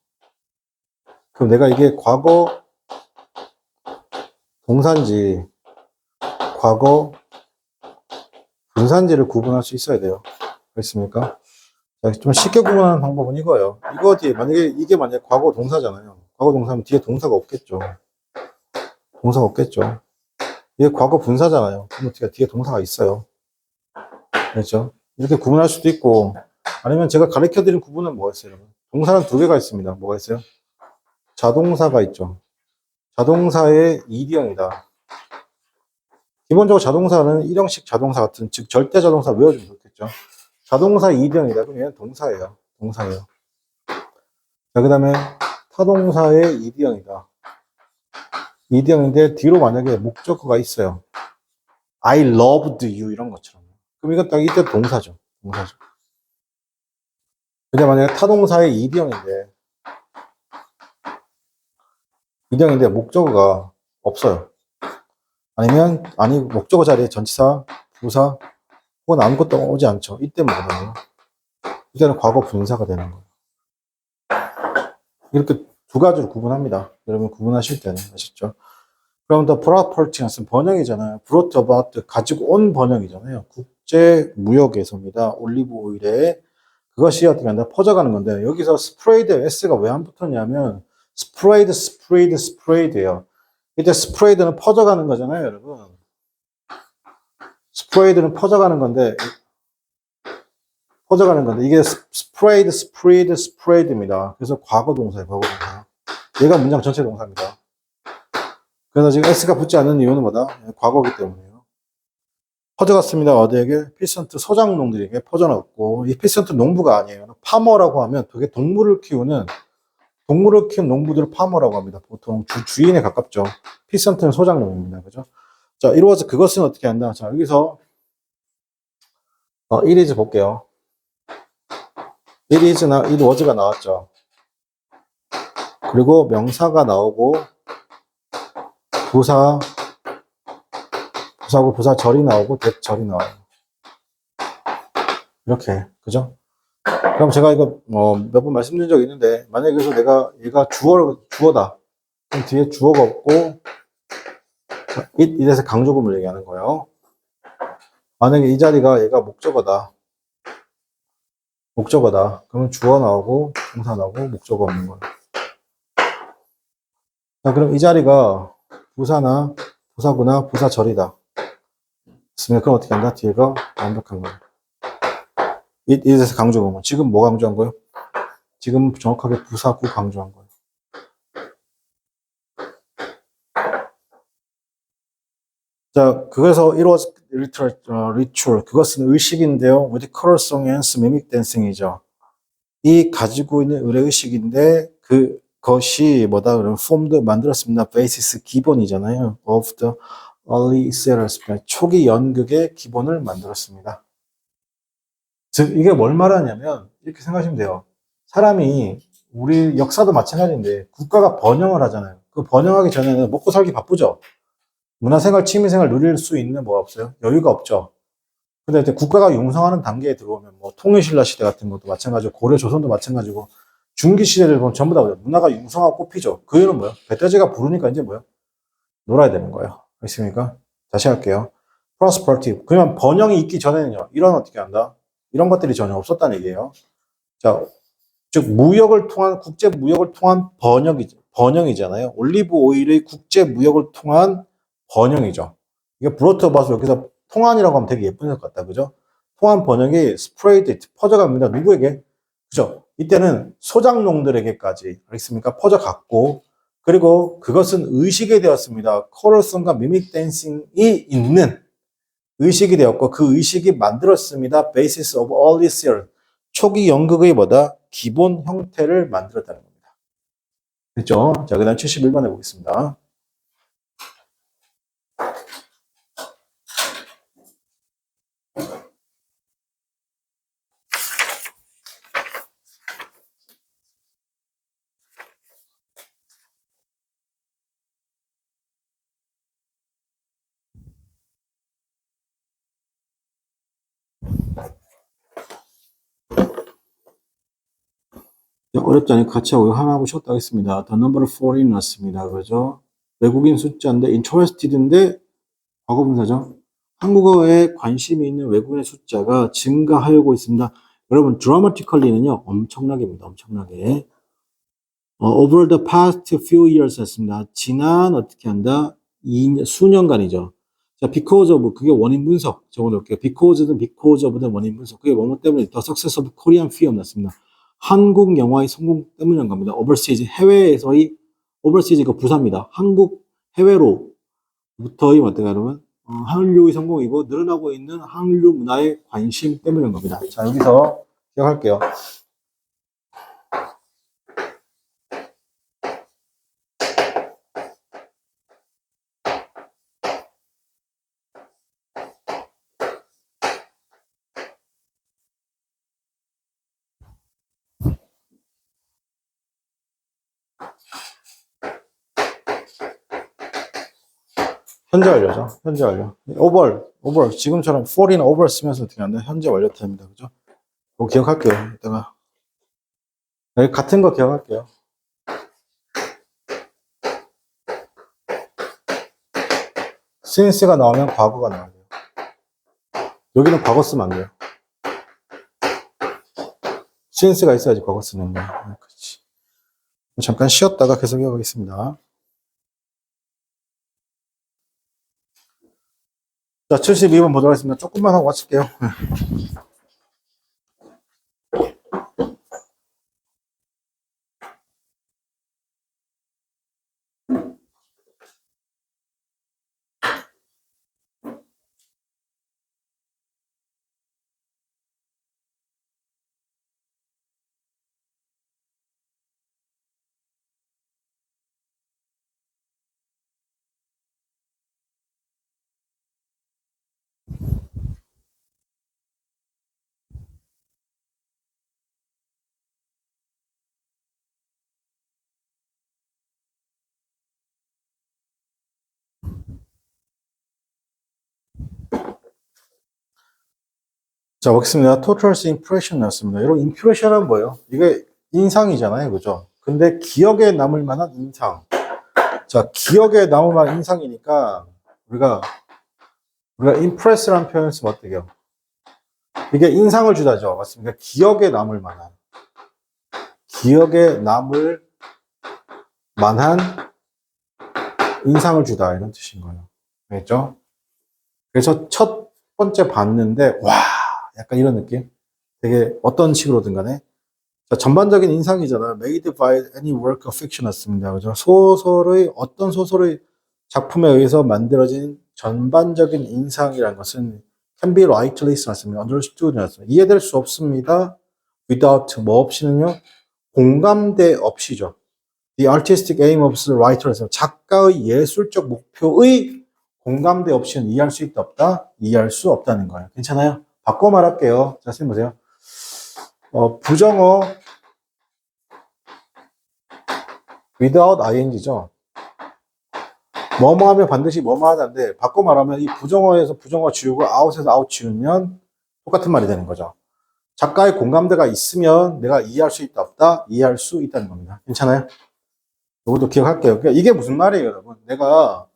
그럼 내가 이게 과거 동사인지, 과거 분사인지를 구분할 수 있어야 돼요. 그렇습니까? 자, 좀 쉽게 구분하는 방법은 이거예요. 이거 뒤에, 만약에 과거 동사잖아요. 과거 동사면 뒤에 동사가 없겠죠. 동사가 없겠죠. 이게 과거 분사잖아요. 그럼 어떻게 뒤에 동사가 있어요. 그렇죠? 이렇게 구분할 수도 있고, 아니면 제가 가르쳐 드린 구분은 뭐가 있어요, 여러분? 동사는 두 개가 있습니다. 뭐가 있어요? 자동사가 있죠. 자동사의 이디형이다. 기본적으로 자동사는 일형식 자동사 같은, 즉, 절대 자동사 외워주면 좋겠죠. 자동사 이디형이다. 그럼 얘는 동사예요. 동사예요. 자, 그 다음에 타동사의 이디형이다. 이디형인데 뒤로 만약에 목적어가 있어요. I loved you 이런 것처럼. 그럼 이건 딱 이때 동사죠. 동사죠. 근데 만약에 타동사의 이디형인데 목적어가 없어요. 아니면 목적어 자리에 전치사, 부사 혹은 아무것도 오지 않죠. 이때 뭐거든요. 이때는 과거 분사가 되는 거예요. 이렇게 두 가지로 구분합니다. 여러분 구분하실 때는 아셨죠? 그럼 더 property는 번역이잖아요. brought about 가지고 온 번역이잖아요. 국제 무역에서입니다. 올리브 오일에 그것이 어떻게 한다? 퍼져가는 건데 여기서 sprayed s가 왜 안 붙었냐면 sprayed예요. 이때 sprayed는 퍼져가는 거잖아요, 여러분. sprayed는 퍼져가는 건데 이게 sprayed입니다. 그래서 과거 동사예요, 과거 동사. 얘가 문장 전체 동사입니다. 그래서 지금 s가 붙지 않는 이유는 뭐다? 과거기 때문에요. 퍼져갔습니다. 어디에게? 피선트 소작농들에게 퍼져나갔고 이 피선트 농부가 아니에요. 파머라고 하면 되게 동물을 키우는 농부들을 파머라고 합니다. 보통 주인에 가깝죠. 피선트는 소작농입니다. 그죠? 자, 이루어져 그것은 어떻게 한다? 자, 여기서 it is 볼게요. it was가 나왔죠. 그리고 명사가 나오고 부사, 부사고 부사절이 나오고 대절이 나와요. 이렇게, 그죠? 그럼 제가 이거 몇 번 말씀드린 적이 있는데, 만약에 그래서 얘가 주어다. 그럼 뒤에 주어가 없고 it에서 강조금을 얘기하는 거예요. 만약에 이 자리가 얘가 목적어다. 그러면 주어 나오고 동사 나오고 목적어 없는 거예요. 자, 그럼 이 자리가 부사구나 부사절이다. 그럼 어떻게 한다? 뒤에가 완벽한 거예요. it에서 강조금은 지금 뭐 강조한 거예요? 지금 정확하게 부사구 강조한 거예요. 자, 그래서 it was ritual. 그것은 의식인데요. with color송 and mimic dancing이죠. 이 가지고 있는 의례의식인데 그것이 뭐다 그러면 formed 만들었습니다. basis 기본이잖아요. of the early settlers. 초기 연극의 기본을 만들었습니다. 즉 이게 뭘 말하냐면 이렇게 생각하시면 돼요. 사람이 우리 역사도 마찬가지인데 국가가 번영을 하잖아요. 그 번영하기 전에는 먹고 살기 바쁘죠. 문화생활, 취미생활 누릴 수 있는 뭐가 없어요? 여유가 없죠. 근데 이제 국가가 융성하는 단계에 들어오면 뭐 통일신라 시대 같은 것도 마찬가지고 고려 조선도 마찬가지고 중기 시대를 보면 전부 다 문화가 융성하고 꽃피죠. 그 이유는 뭐예요? 배터지가 부르니까 이제 뭐예요? 놀아야 되는 거예요. 알겠습니까? 다시 할게요. prosperity. 그냥 번영이 있기 전에는요. 이런 어떻게 한다? 이런 것들이 전혀 없었다는 얘기예요. 자, 즉 무역을 통한 국제 무역을 통한 번영이잖아요. 올리브 오일의 국제 무역을 통한 번영이죠. 이게 브로트바스 여기서 통한이라고 하면 되게 예쁜 것 같다, 그죠? 통한 번영이 스프레이드 퍼져갑니다. 누구에게? 그죠? 이때는 소작농들에게까지 알겠습니까? 퍼져갔고 그리고 그것은 의식이 되었습니다. 코럴슨과 미믹 댄싱이 있는 의식이 되었고 그 의식이 만들었습니다. Basis of early seer. 초기 연극의 뭐다? 기본 형태를 만들었다는 겁니다. 됐죠? 자, 그 다음 71번 해보겠습니다. 어렵지 않으니까 같이 하고 하나 하고 쉬었다 하겠습니다. The number foreign이었습니다. 그죠? 외국인 숫자인데 interested인데 과거분사죠. 한국어에 관심이 있는 외국인의 숫자가 증가하고 있습니다. 여러분 dramatically는요. 엄청나게입니다. 엄청나게. over the past few years 했습니다. 지난 어떻게 한다? 수년간이죠. 자, because of 그게 원인 분석 적어놓을게요. because of든 원인 분석. 그게 뭐뭐 때문에 the success of Korean film 났습니다. 한국 영화의 성공 때문인 겁니다. overseas 해외에서의 overseas 그 부사입니다. 한국 해외로부터의 어떻게 하면 한류의 성공이고 늘어나고 있는 한류 문화의 관심 때문인 겁니다. 자, 여기서 기억할게요. 현재 완료죠. 현재 완료. over. 지금처럼 for이나 over 쓰면서 어떻게 한다? 현재 완료 타입니다. 그죠? 그거 기억할게요. 이따가. 같은 거 기억할게요. since가 나오면 과거가 나와야 돼요. 여기는 과거 쓰면 안 돼요. since가 있어야지 과거 쓰는 거예요. 그렇지. 잠깐 쉬었다가 계속 이어가겠습니다. 자, 72번 보도록 하겠습니다. 조금만 하고 마칠게요. 자, 보겠습니다. total impression 나왔습니다. 여러분, impression은 뭐예요? 이게 인상이잖아요. 그죠? 근데 기억에 남을 만한 인상. 자, 기억에 남을 만한 인상이니까 우리가 impress라는 표현을 쓰면 어때요? 이게 인상을 주다죠. 맞습니까? 기억에 남을 만한 인상을 주다. 이런 뜻인 거예요. 알겠죠? 그래서 첫 번째 봤는데, 와, 약간 이런 느낌? 되게 어떤 식으로든 간에. 자, 전반적인 인상이잖아요. Made by any work of fiction 였습니다. 그죠? 어떤 소설의 작품에 의해서 만들어진 전반적인 인상이라는 것은 can be rightly 였습니다. understood 였습니다. 이해될 수 없습니다. without 뭐 없이는요? 공감대 없이죠. The artistic aim of the writer. 작가의 예술적 목표의 공감대 없이는 이해할 수 있다 없다? 이해할 수 없다는 거예요. 괜찮아요? 바꿔 말할게요. 자, 선생님 보세요. 부정어 without ing죠. 뭐뭐 하면 반드시 뭐뭐 하다인데 바꿔 말하면 이 부정어에서 부정어 지우고 out에서 out 지우면 똑같은 말이 되는 거죠. 작가의 공감대가 있으면 내가 이해할 수 있다 없다? 이해할 수 있다는 겁니다. 괜찮아요? 이것도 기억할게요. 그러니까 이게 무슨 말이에요, 여러분? 내가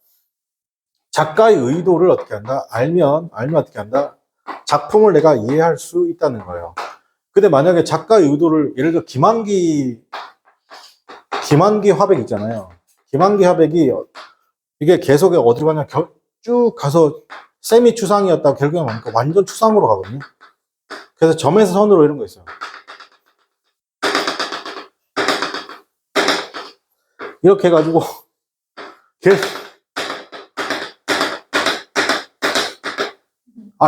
작가의 의도를 어떻게 한다? 알면 어떻게 한다? 작품을 내가 이해할 수 있다는 거예요. 근데 만약에 작가의 의도를, 예를 들어 김한기 화백 있잖아요. 김한기 화백이 이게 계속 어디로 가냐, 쭉 가서 세미 추상이었다가 결국에 보니까 완전 추상으로 가거든요. 그래서 점에서 선으로 이런 거 있어요. 이렇게 해가지고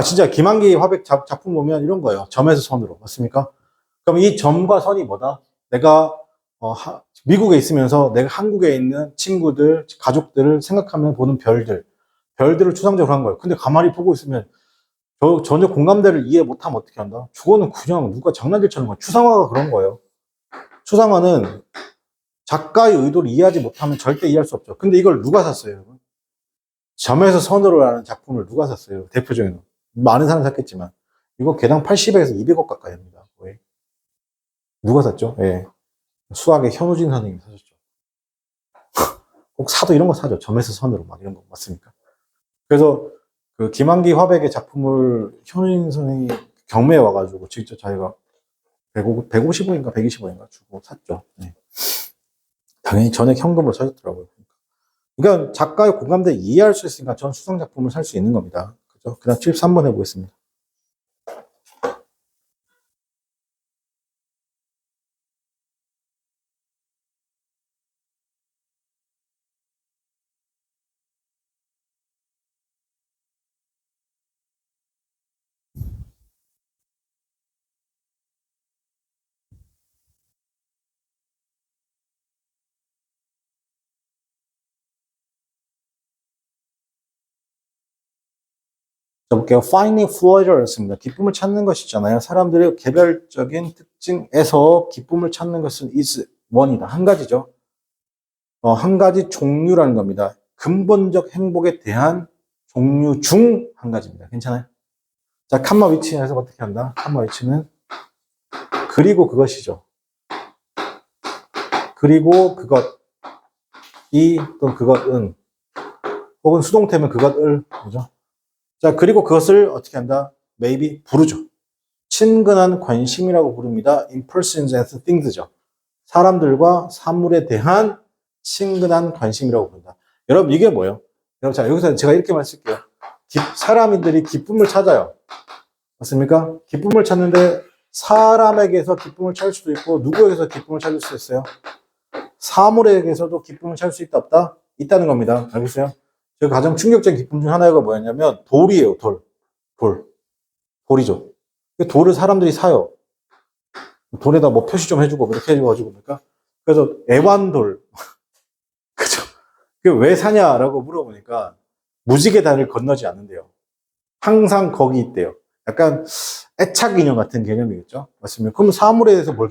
진짜 김한기 화백 작품 보면 이런 거예요. 점에서 선으로. 맞습니까? 그럼 이 점과 선이 뭐다? 내가 미국에 있으면서 내가 한국에 있는 친구들, 가족들을 생각하면 보는 별들을 추상적으로 한 거예요. 근데 가만히 보고 있으면 전혀 공감대를 이해 못하면 어떻게 한다? 저거는 그냥 누가 장난질 치는 거야. 추상화가 그런 거예요. 추상화는 작가의 의도를 이해하지 못하면 절대 이해할 수 없죠. 근데 이걸 누가 샀어요, 여러분? 점에서 선으로라는 작품을 누가 샀어요? 대표적인 많은 사람이 샀겠지만 이거 개당 80에서 200억 가까이 합니다. 거의. 누가 샀죠? 예. 수학의 현우진 선생님이 사셨죠. 꼭 사도 이런 거 사죠. 점에서 선으로 막 이런 거 맞습니까? 그래서 그 김한기 화백의 작품을 현우진 선생님이 경매에 와가지고 직접 자기가 150원인가 120원인가 주고 샀죠. 네. 당연히 전액 현금으로 사셨더라고요. 그러니까 작가의 공감대 이해할 수 있으니까 전 수상 작품을 살 수 있는 겁니다. 그죠? 그 다음 73번 해보겠습니다. 자, 볼게요. Finding pleasure였습니다. 기쁨을 찾는 것이잖아요. 사람들의 개별적인 특징에서 기쁨을 찾는 것은 is one이다. 한 가지죠. 한 가지 종류라는 겁니다. 근본적 행복에 대한 종류 중 한 가지입니다. 괜찮아요? 자, 칸마 위치에서 어떻게 한다? 칸마 위치는 그리고 그것이죠. 그리고 그것이 또는 그것은 혹은 수동태면 그것을 그죠? 자, 그리고 그것을 어떻게 한다? maybe 부르죠. 친근한 관심이라고 부릅니다. in persons and things죠. 사람들과 사물에 대한 친근한 관심이라고 부른다. 여러분 이게 뭐예요? 여러분 자 여기서 제가 이렇게 말씀드릴게요. 사람들이 기쁨을 찾아요. 맞습니까? 기쁨을 찾는데 사람에게서 기쁨을 찾을 수도 있고 누구에게서 기쁨을 찾을 수 있어요? 사물에게서도 기쁨을 찾을 수 있다 없다? 있다는 겁니다. 알겠어요? 제가 가장 충격적인 기쁨 중 하나가 뭐였냐면 돌이에요. 돌이죠. 돌을 사람들이 사요. 돌에다 뭐 표시 좀 해주고 이렇게 해가지고 그러니까 그래서 애완돌 그죠? 왜 사냐라고 물어보니까 무지개 다리를 건너지 않는데요. 항상 거기 있대요. 약간 애착 인형 같은 개념이겠죠. 맞습니다. 그럼 사물에 대해서 뭘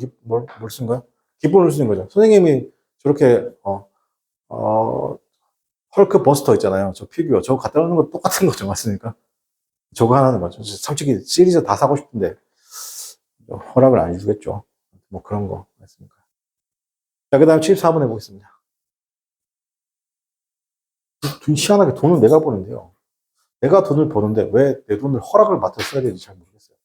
쓴 거야? 기쁨을 쓰는 거죠. 선생님이 저렇게 헐크 버스터 있잖아요. 저 피규어 저거 갖다 놓는 거 똑같은 거죠. 맞습니까? 저거 하나는 맞죠. 솔직히 시리즈 다 사고 싶은데 허락을 안 해주겠죠. 뭐 그런 거 맞습니까? 자, 그 다음 74번 해보겠습니다. 희한하게 돈은 내가 버는데요. 내가 돈을 버는데 왜 내 돈을 허락을 받아 써야 되는지 잘 모르겠어요.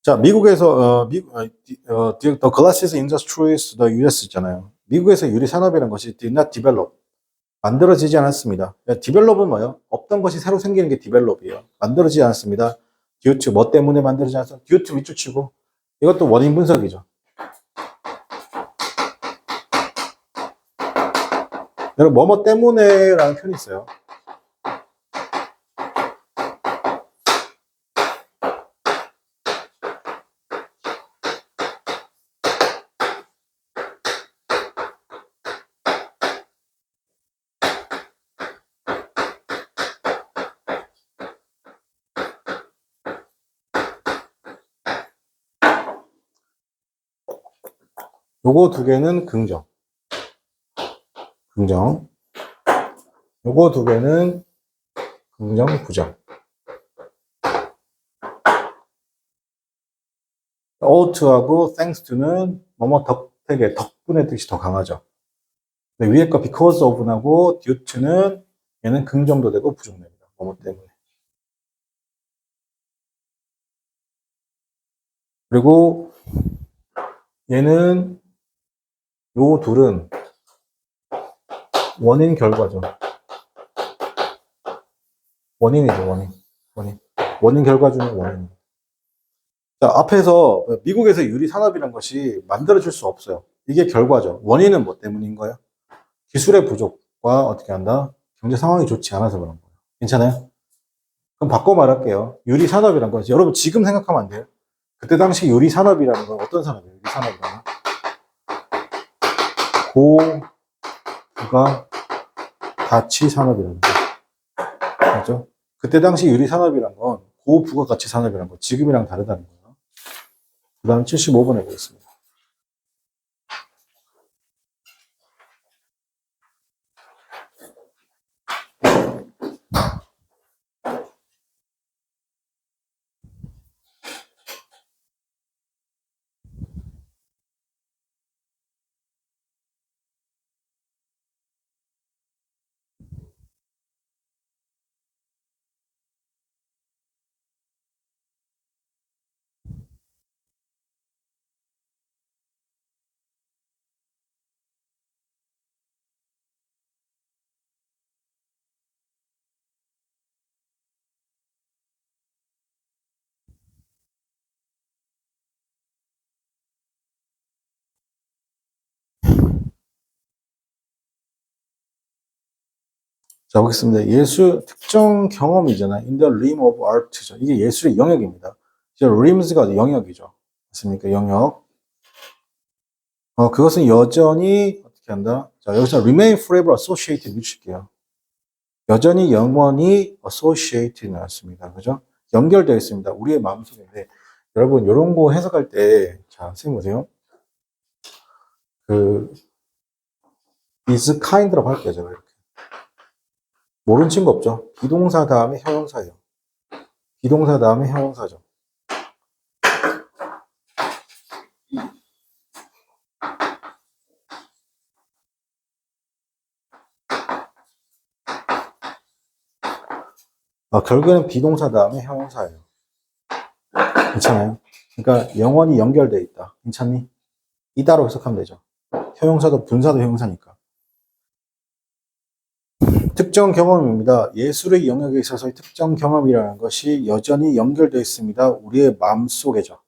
자, 미국에서 the glasses industries the US 있잖아요. 미국에서 유리 산업이라는 것이 did not develop 만들어지지 않았습니다. develop은 뭐예요? 없던 것이 새로 생기는 게 develop이에요. 만들어지지 않았습니다. due to 뭐 때문에 만들어지지 않았어? due to 밑줄 치고 이것도 원인 분석이죠. 여러분 뭐뭐 때문에라는 표현이 있어요. 요거 두 개는 긍정. 긍정. 요거 두 개는 긍정, 부정. ought to하고 thanks to는 뭐뭐 덕택에 덕분의 뜻이 더 강하죠. 근데 위에 거 because of하고 due to는 얘는 긍정도 되고 부정도 됩니다. 뭐뭐 때문에. 그리고 얘는 요 둘은 원인 결과죠. 원인이죠, 원인. 원인. 원인 결과 중에 원인. 자, 앞에서 미국에서 유리 산업이라는 것이 만들어질 수 없어요. 이게 결과죠. 원인은 뭐 때문인 거예요? 기술의 부족과 어떻게 한다? 경제 상황이 좋지 않아서 그런 거예요. 괜찮아요? 그럼 바꿔 말할게요. 유리 산업이란 건 여러분 지금 생각하면 안 돼요. 그때 당시 유리 산업이라는 건 어떤 산업이에요? 유리 산업이라는 고부가 가치 산업이라는 거. 맞죠? 그때 당시 유리 산업이란 건 고부가 가치 산업이라는 거. 지금이랑 다르다는 거예요. 그 다음 75번 해보겠습니다. 자, 보겠습니다. 예술, 특정 경험이잖아요. In the realm of art죠. 이게 예술의 영역입니다. 이제 realms가 영역이죠. 맞습니까? 영역. 그것은 여전히, 어떻게 한다? 자, 여기서 remain forever associated 붙일게요. 여전히 영원히 associated 나왔습니다. 그죠? 연결되어 있습니다. 우리의 마음속인데, 여러분, 이런 거 해석할 때, 자, 선생님 보세요. is kind라고 할게요, 제가 이렇게. 모르는 친구 없죠? 비동사 다음에 형용사예요. 비동사 다음에 형용사죠. 결국에는 비동사 다음에 형용사예요. 괜찮아요? 그러니까 영원히 연결되어 있다. 괜찮니? 이다로 해석하면 되죠. 형용사도 분사도 형용사니까. 특정 경험입니다. 예술의 영역에 있어서의 특정 경험이라는 것이 여전히 연결되어 있습니다. 우리의 마음속에죠.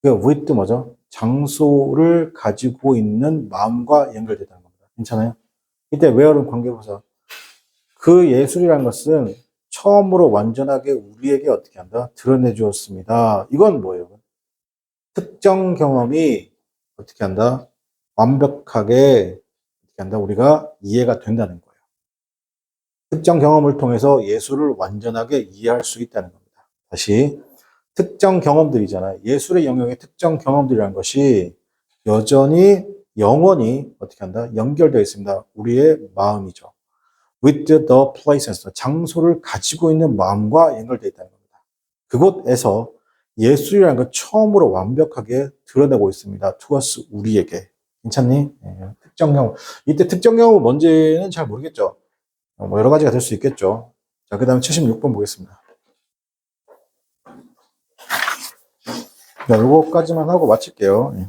그 with 뭐죠? 장소를 가지고 있는 마음과 연결되다는 겁니다. 괜찮아요? 이때 where는 관계부사. 그 예술이라는 것은 처음으로 완전하게 우리에게 어떻게 한다? 드러내 주었습니다. 이건 뭐예요? 특정 경험이 어떻게 한다? 완벽하게 어떻게 한다? 우리가 이해가 된다는 거예요. 특정 경험을 통해서 예수를 완전하게 이해할 수 있다는 겁니다. 다시 특정 경험들이잖아요. 예술의 영역의 특정 경험들이라는 것이 여전히 영원히 어떻게 한다? 연결되어 있습니다. 우리의 마음이죠. With the places, 장소를 가지고 있는 마음과 연결되어 있다는 겁니다. 그곳에서 예술이라는 걸 처음으로 완벽하게 드러내고 있습니다. 투어스 우리에게. 괜찮니? 예, 특정 경험. 이때 특정 경험은 뭔지는 잘 모르겠죠. 뭐 여러 가지가 될 수 있겠죠. 자, 그 다음에 76번 보겠습니다. 자, 요거까지만 하고 마칠게요. 예.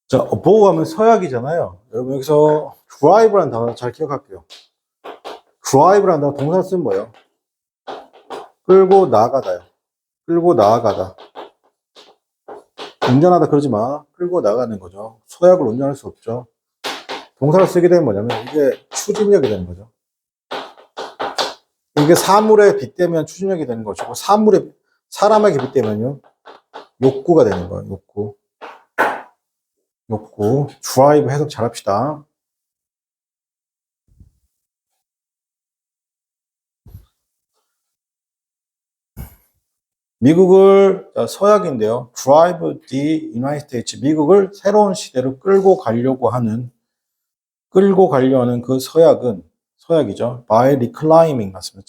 자, 보호하면 서약이잖아요. 여러분 여기서 drive라는 단어 잘 기억할게요. drive라는 단어 동사 쓰면 뭐예요? 끌고 나가다요. 끌고 나아가다. 운전하다 그러지 마. 끌고 나가는 거죠. 서약을 운전할 수 없죠. 동사를 쓰게 되면 뭐냐면 이게 추진력이 되는 거죠. 이게 사물에 빗대면 추진력이 되는 것이고 사물에 사람에게 빗대면요 욕구가 되는 거예요. 욕구. drive 해석 잘 합시다. 미국을 서약인데요. drive the United States. 미국을 새로운 시대로 끌고 가려고 하는 그 서약이죠. by reclaiming 맞습니다.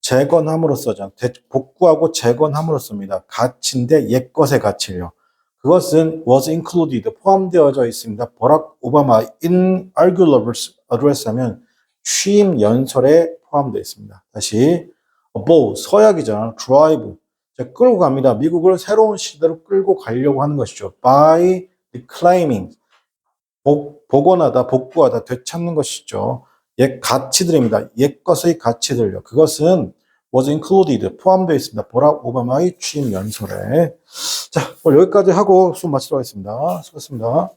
재건함으로써죠. 복구하고 재건함으로써입니다. 가치인데 옛것의 가치를요. 그것은 was included 포함되어져 있습니다. 버락 오바마 inaugural address 하면 취임 연설에 포함되어 있습니다. 다시 서약이잖아. drive 끌고 갑니다. 미국을 새로운 시대로 끌고 가려고 하는 것이죠. by reclaiming 복원하다, 복구하다, 되찾는 것이죠. 옛 가치들입니다. 옛 것의 가치들요. 그것은 was included 포함되어 있습니다. 버락 오바마의 취임 연설에. 자, 오늘 여기까지 하고 수업 마치도록 하겠습니다. 수고하셨습니다.